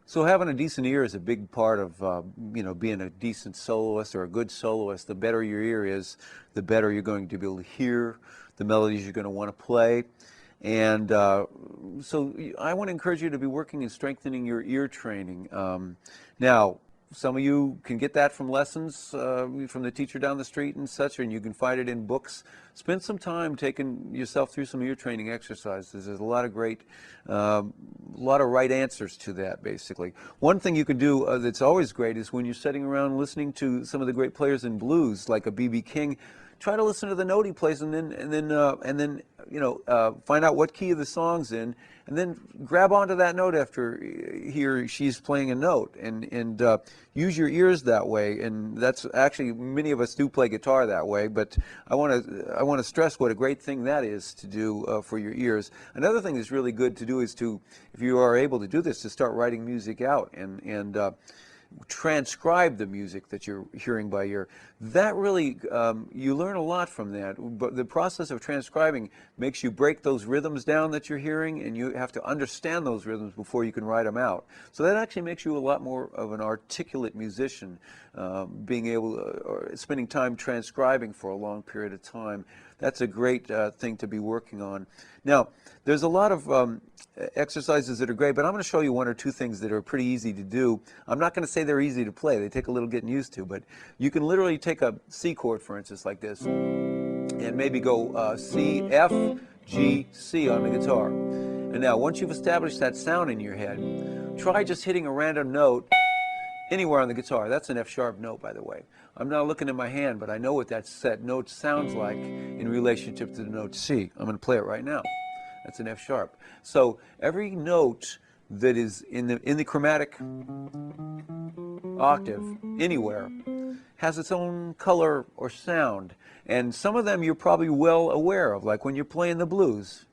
So having a decent ear is a big part of, being a decent soloist or a good soloist. The better your ear is, the better you're going to be able to hear the melodies you're going to want to play. And so I want to encourage you to be working and strengthening your ear training. Now, some of you can get that from lessons from the teacher down the street and such, and you can find it in books. Spend some time taking yourself through some ear training exercises. There's a lot of great, lot of right answers to that, basically. One thing you can do that's always great is when you're sitting around listening to some of the great players in blues, like a B.B. King, try to listen to the note he plays, and then find out what key of the song's in, and then grab onto that note after he or she's playing a note, and use your ears that way. And that's actually, many of us do play guitar that way, but I want to stress what a great thing that is to do for your ears. Another thing that's really good to do is to, if you are able to do this, to start writing music out and transcribe the music that you're hearing by ear. That really, you learn a lot from that. But the process of transcribing makes you break those rhythms down that you're hearing, and you have to understand those rhythms before you can write them out. So that actually makes you a lot more of an articulate musician, being able or spending time transcribing for a long period of time. That's a great thing to be working on. Now, there's a lot of exercises that are great, but I'm going to show you one or two things that are pretty easy to do. I'm not going to say they're easy to play. They take a little getting used to, but you can literally take a C chord, for instance, like this, and maybe go C, F, G, C on the guitar. And now, once you've established that sound in your head, try just hitting a random note anywhere on the guitar. That's an F sharp note, by the way. I'm not looking at my hand, but I know what that set note sounds like in relationship to the note C. I'm going to play it right now. That's an F sharp. So every note that is in the chromatic octave anywhere has its own color or sound, and some of them you're probably well aware of, like when you're playing the blues.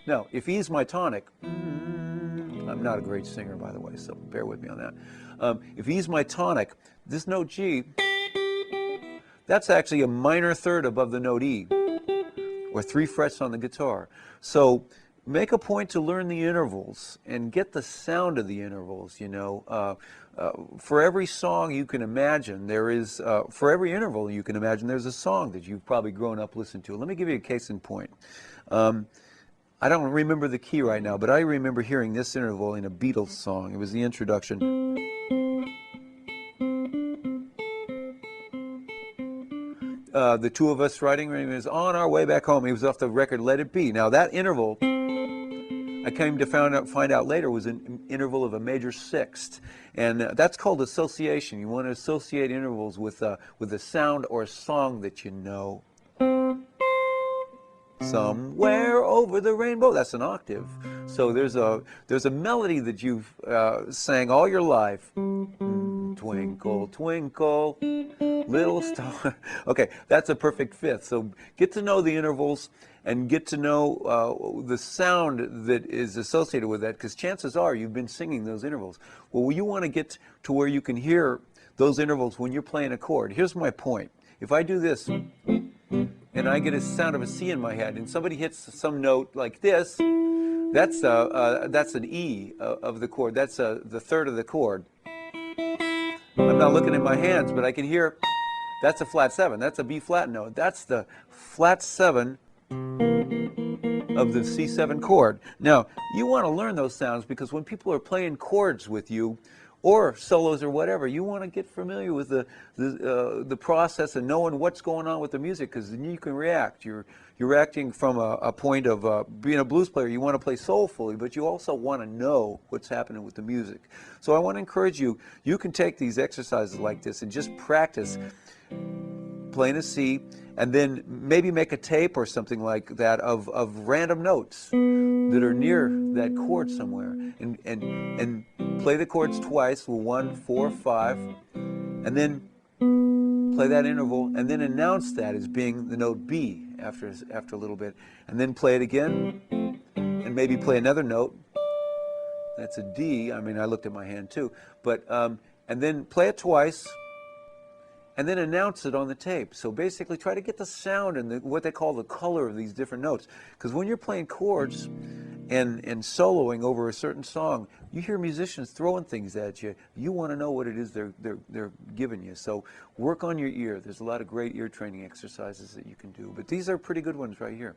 Now, if E is my tonic, I'm not a great singer, by the way, so bear with me on that. If E is my tonic, this note G, that's actually a minor third above the note E, or 3 frets on the guitar. So make a point to learn the intervals and get the sound of the intervals, for every song you can imagine, there is, for every interval you can imagine, there's a song that you've probably grown up listening to. Let me give you a case in point. I don't remember the key right now, but I remember hearing this interval in a Beatles song. It was the introduction. The two of us writing was on our way back home. It was off the record Let It Be. Now that interval, I came to find out later, was an interval of a major sixth, and that's called association. You want to associate intervals with a sound or a song that you know. Somewhere over the rainbow. That's an octave. So there's a melody that you've sang all your life. Twinkle, twinkle, little star. Okay, that's a perfect fifth. So get to know the intervals and get to know the sound that is associated with that, because chances are you've been singing those intervals. Well, you want to get to where you can hear those intervals when you're playing a chord. Here's my point. If I do this, and I get a sound of a C in my head, and somebody hits some note like this, that's an E of the chord. That's the third of the chord. I'm not looking at my hands, but I can hear that's a flat 7. That's a B flat note. That's the flat 7 of the C7 chord. Now, you want to learn those sounds, because when people are playing chords with you, or solos or whatever, you want to get familiar with the process and knowing what's going on with the music, because then you can react. You're reacting from a point of being a blues player. You want to play soulfully, but you also want to know what's happening with the music. So I want to encourage you, you can take these exercises like this and just practice playing a C, and then maybe make a tape or something like that of random notes that are near that chord somewhere, and play the chords twice, 1, 4, 5, and then play that interval, and then announce that as being the note B after a little bit, and then play it again, and maybe play another note. That's a D. I mean, I looked at my hand too, but and then play it twice, and then announce it on the tape. So basically try to get the sound and what they call the color of these different notes. Because when you're playing chords and soloing over a certain song, you hear musicians throwing things at you. You want to know what it is they're giving you. So work on your ear. There's a lot of great ear training exercises that you can do. But these are pretty good ones right here.